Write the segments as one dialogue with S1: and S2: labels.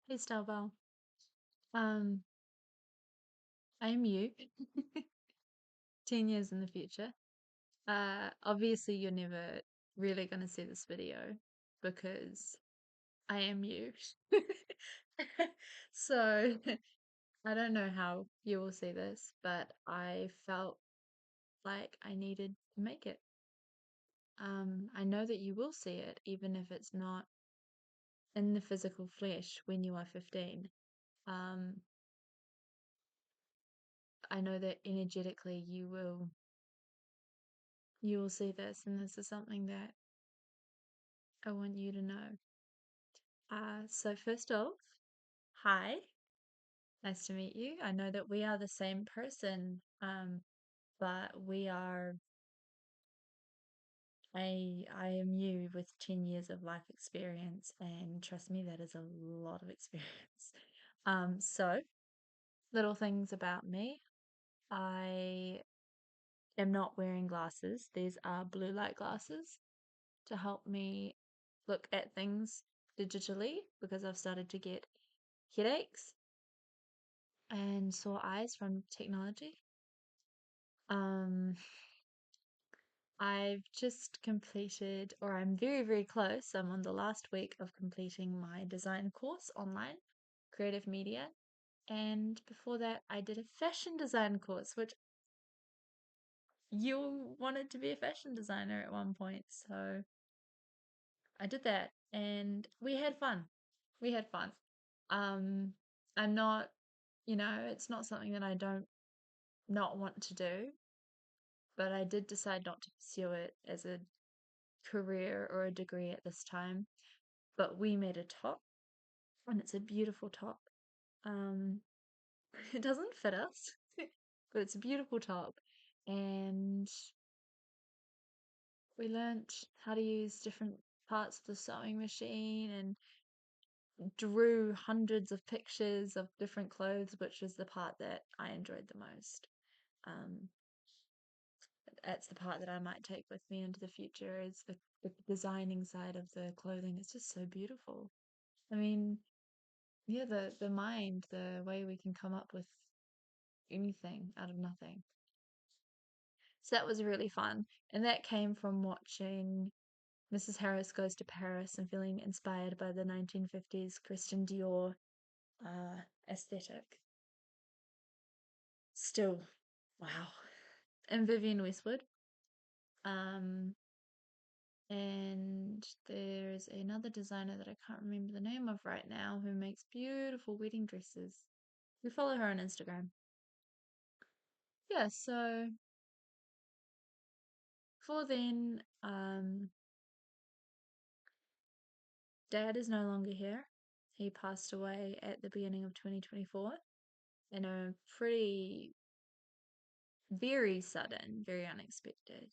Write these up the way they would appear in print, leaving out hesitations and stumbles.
S1: Hey Stelbel, um, I am you, 10 years in the future. Obviously you're never really gonna see this video because I am you. So I don't know how you will see this, but I felt like I needed to make it. I know that you will see it, even if it's not in the physical flesh when you are 15. Um, I know that energetically you will see this, and this is something that I want you to know. So first off, hi, nice to meet you. I know that we are the same person, but we are. I am you with 10 years of life experience, and trust me, that is a lot of experience. So little things about me. I am not wearing glasses. These are blue light glasses to help me look at things digitally because I've started to get headaches and sore eyes from technology. Um, I've just completed, or I'm very, very close. I'm on the last week of completing my design course online, creative media. And before that, I did a fashion design course, which you wanted to be a fashion designer at one point. So I did that and we had fun. We had fun. Um, I'm not, it's not something that I don't not want to do, but I did decide not to pursue it as a career or a degree at this time. But we made a top, and it's a beautiful top. Um, it doesn't fit us, but it's a beautiful top. And we learnt how to use different parts of the sewing machine and drew hundreds of pictures of different clothes, which is the part that I enjoyed the most. Um, that's the part that I might take with me into the future is the designing side of the clothing. It's just so beautiful. I mean, yeah, the mind, the way we can come up with anything out of nothing. So that was really fun. And that came from watching Mrs. Harris Goes to Paris and feeling inspired by the 1950s Christian Dior aesthetic. Still, wow. And Vivienne Westwood. Um, and there's another designer that I can't remember the name of right now who makes beautiful wedding dresses. We follow her on Instagram. Yeah, so for then, Dad is no longer here. He passed away at the beginning of 2024 in a pretty, very sudden, very unexpected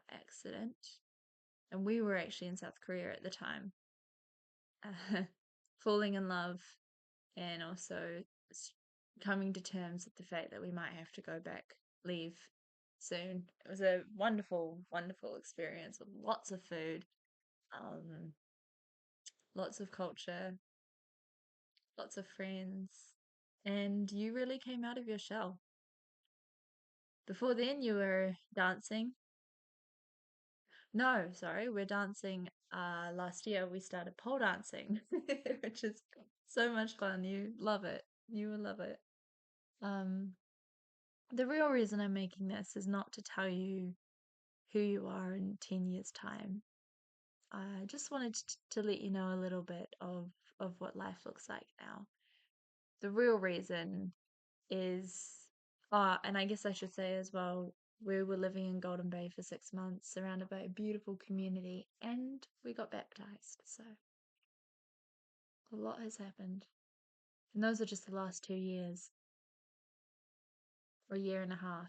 S1: accident. And we were actually in South Korea at the time, falling in love and also coming to terms with the fact that we might have to go back, leave soon. It was a wonderful, wonderful experience with lots of food, um, lots of culture, lots of friends, and you really came out of your shell. Before then, you were dancing. No, sorry, we're dancing. Last year we started pole dancing, which is so much fun. You love it. You will love it. Um, the real reason I'm making this is not to tell you who you are in 10 years' time. I just wanted to let you know a little bit of what life looks like now. The real reason is, and I guess I should say as well, we were living in Golden Bay for 6 months, surrounded by a beautiful community, and we got baptized. So a lot has happened. And those are just the last 2 years, or a year and a half.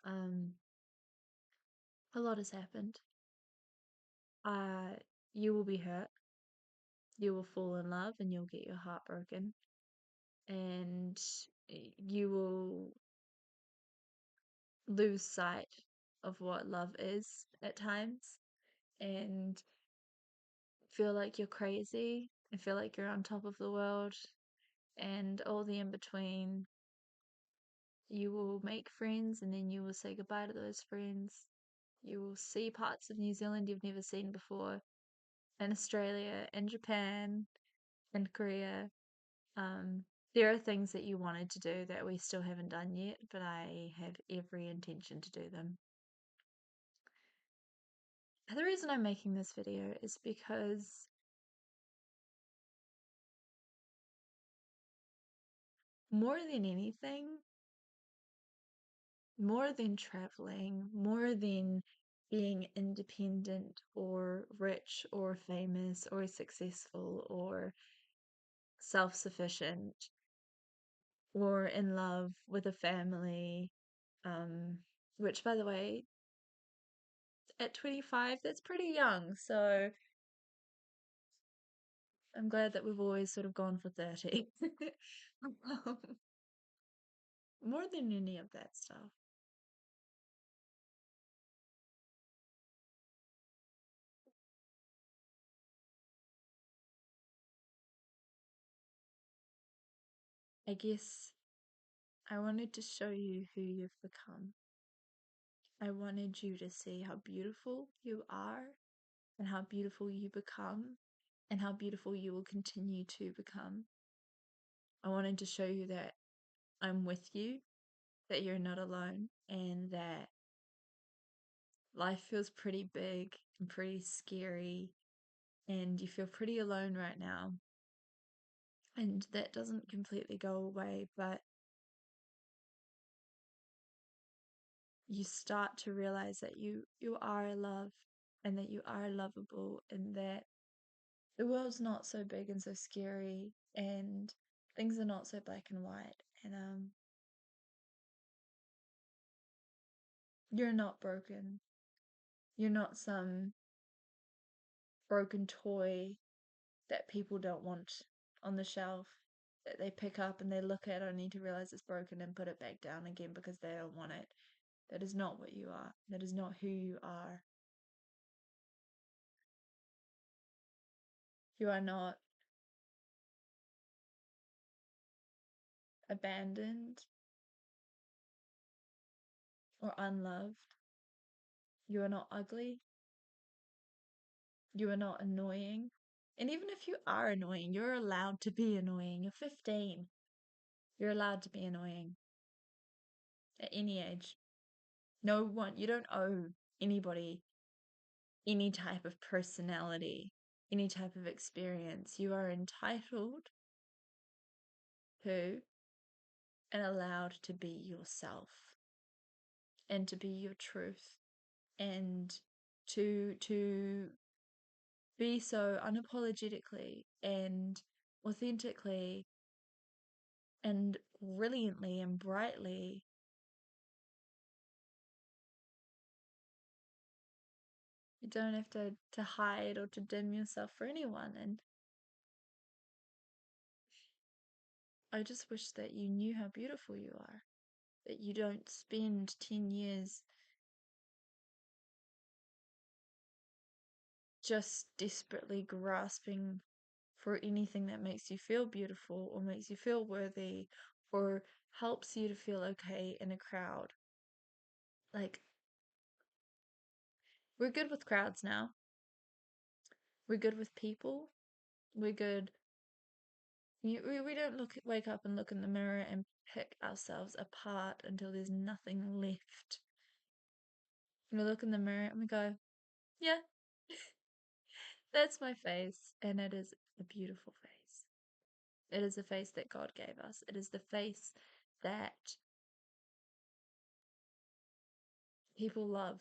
S1: um, a lot has happened. Uh, you will be hurt. You will fall in love and you'll get your heart broken. And you will lose sight of what love is at times and feel like you're crazy. I feel like you're on top of the world and all the in between. You will make friends and then you will say goodbye to those friends. You will see parts of New Zealand you've never seen before, and Australia, and Japan, and Korea. Um, there are things that you wanted to do that we still haven't done yet, but I have every intention to do them. And the reason I'm making this video is because more than anything, more than traveling, more than being independent or rich or famous or successful or self sufficient or in love with a family, um, which, by the way, at 25, that's pretty young. So I'm glad that we've always sort of gone for 30. Um, more than any of that stuff, I guess I wanted to show you who you've become. I wanted you to see how beautiful you are and how beautiful you become and how beautiful you will continue to become. I wanted to show you that I'm with you, that you're not alone, and that life feels pretty big and pretty scary, and you feel pretty alone right now. And that doesn't completely go away, but you start to realize that you are loved and that you are lovable and that the world's not so big and so scary and things are not so black and white. And you're not broken. You're not some broken toy that people don't want on the shelf that they pick up and they look at only to realize it's broken and put it back down again because they don't want it. That is not what you are. That is not who you are. You are not abandoned or unloved. You are not ugly. You are not annoying. And even if you are annoying, you're allowed to be annoying. You're 15. You're allowed to be annoying at any age. No one, you don't owe anybody any type of personality, any type of experience. You are entitled to and allowed to be yourself and to be your truth and to be so unapologetically and authentically and brilliantly and brightly. You don't have to hide or to dim yourself for anyone. And I just wish that you knew how beautiful you are, that you don't spend 10 years just desperately grasping for anything that makes you feel beautiful or makes you feel worthy or helps you to feel okay in a crowd. Like, we're good with crowds now. We're good with people. We're good. We don't wake up and look in the mirror and pick ourselves apart until there's nothing left. We look in the mirror and we go, yeah, that's my face. And it is a beautiful face. It is a face that God gave us. It is the face that people love,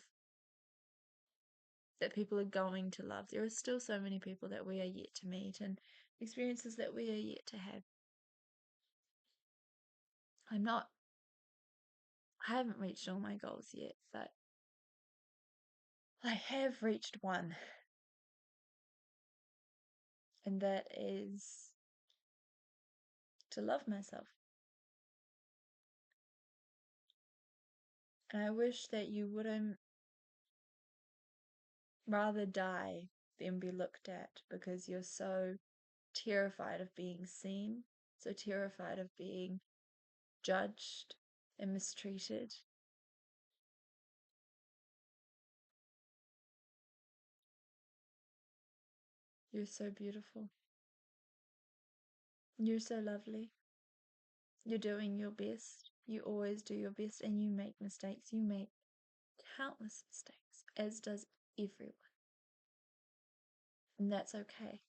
S1: that people are going to love. There are still so many people that we are yet to meet and experiences that we are yet to have. I'm not, I haven't reached all my goals yet, but I have reached one, and that is to love myself. And I wish that you wouldn't rather die than be looked at because you're so terrified of being seen, so terrified of being judged and mistreated. You're so beautiful. You're so lovely. You're doing your best. You always do your best, and you make mistakes. You make countless mistakes, as does everyone. And that's okay.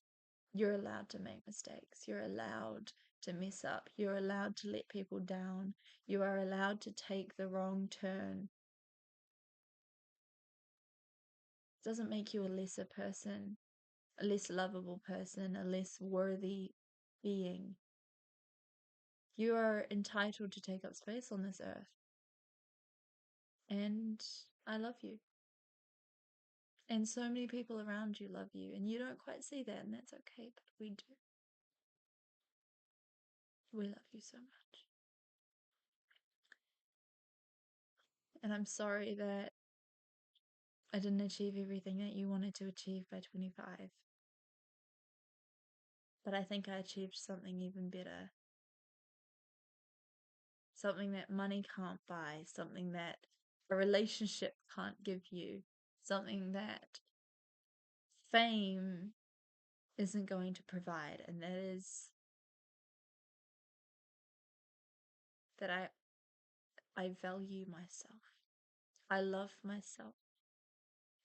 S1: You're allowed to make mistakes. You're allowed to mess up. You're allowed to let people down. You are allowed to take the wrong turn. It doesn't make you a lesser person, a less lovable person, a less worthy being. You are entitled to take up space on this earth. And I love you. And so many people around you love you. And you don't quite see that, and that's okay, but we do. We love you so much. And I'm sorry that I didn't achieve everything that you wanted to achieve by 25. But I think I achieved something even better. Something that money can't buy, something that a relationship can't give you, something that fame isn't going to provide, and that is that I value myself. I love myself.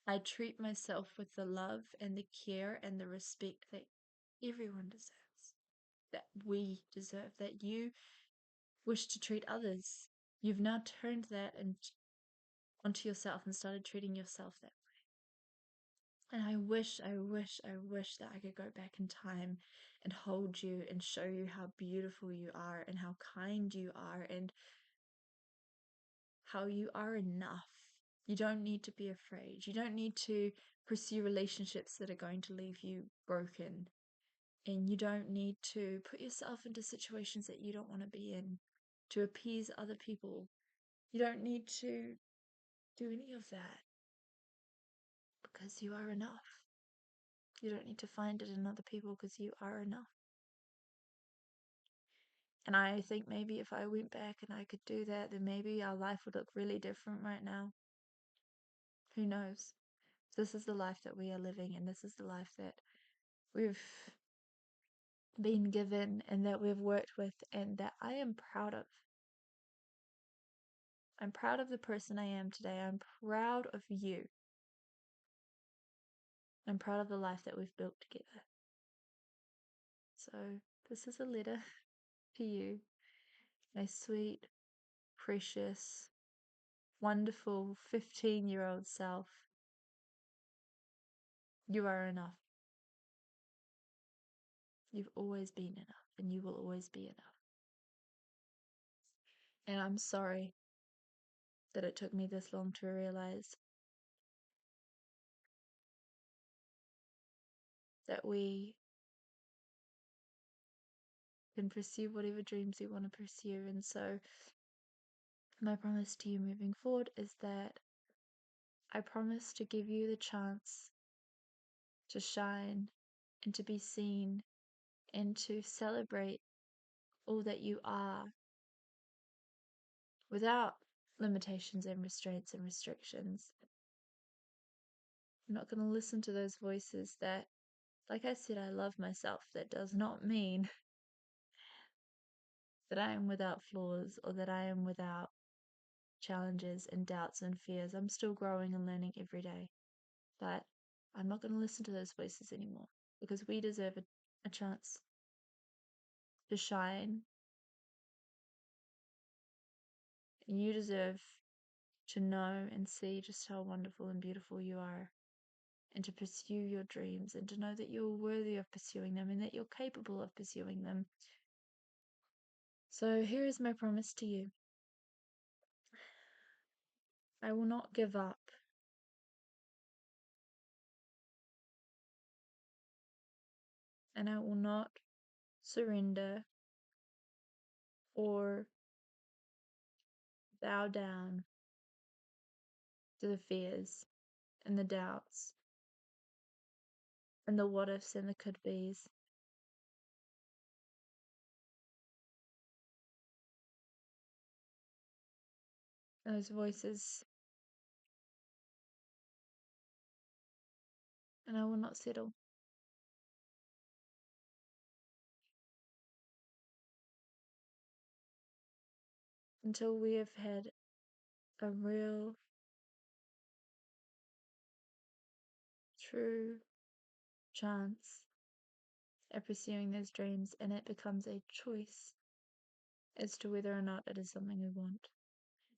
S1: I treat myself with the love and the care and the respect that everyone deserves, that we deserve, that you wish to treat others. You've now turned that onto yourself and started treating yourself that way. And I wish that I could go back in time and hold you and show you how beautiful you are and how kind you are and how you are enough. You don't need to be afraid. You don't need to pursue relationships that are going to leave you broken. And you don't need to put yourself into situations that you don't want to be in to appease other people. You don't need to do any of that because you are enough. You don't need to find it in other people because you are enough. And I think maybe if I went back and I could do that, then maybe our life would look really different right now. Who knows? This is the life that we are living, and this is the life that we've been given and that we've worked with, and that I am proud of. I'm proud of the person I am today. I'm proud of you. I'm proud of the life that we've built together. So, this is a letter to you, my sweet, precious, wonderful 15-year-old self. You are enough. You've always been enough, and you will always be enough. And I'm sorry that it took me this long to realize that we can pursue whatever dreams we want to pursue. And so, my promise to you moving forward is that I promise to give you the chance to shine and to be seen and to celebrate all that you are without limitations and restraints and restrictions. I'm not going to listen to those voices that, like I said, I love myself. That does not mean that I am without flaws or that I am without challenges and doubts and fears. I'm still growing and learning every day. But I'm not going to listen to those voices anymore because we deserve a chance to shine. And you deserve to know and see just how wonderful and beautiful you are, and to pursue your dreams, and to know that you're worthy of pursuing them and that you're capable of pursuing them. So, here is my promise to you: I will not give up. And I will not surrender or bow down to the fears and the doubts and the what ifs and the could be's. those voices, and I will not settle until we have had a real, true chance at pursuing those dreams, and it becomes a choice as to whether or not it is something we want.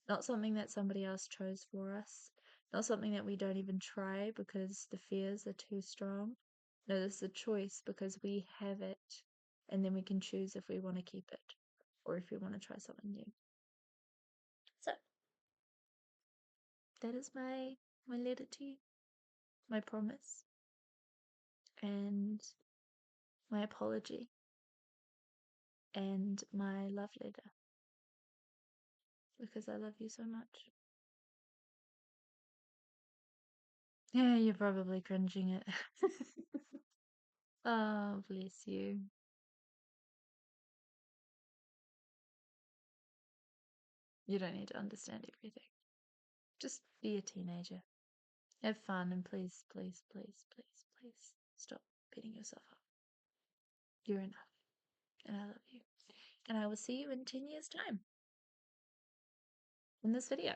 S1: Not something that somebody else chose for us, not something that we don't even try because the fears are too strong. No, this is a choice because we have it, and then we can choose if we want to keep it or if we want to try something new. So that is my letter to you, my promise, and my apology, and my love letter because I love you so much. Yeah, you're probably cringing it. Oh, bless you. You don't need to understand everything. Just be a teenager. Have fun and please, please, please, please, please stop beating yourself up. You're enough. And I love you. And I will see you in 10 years' time in this video.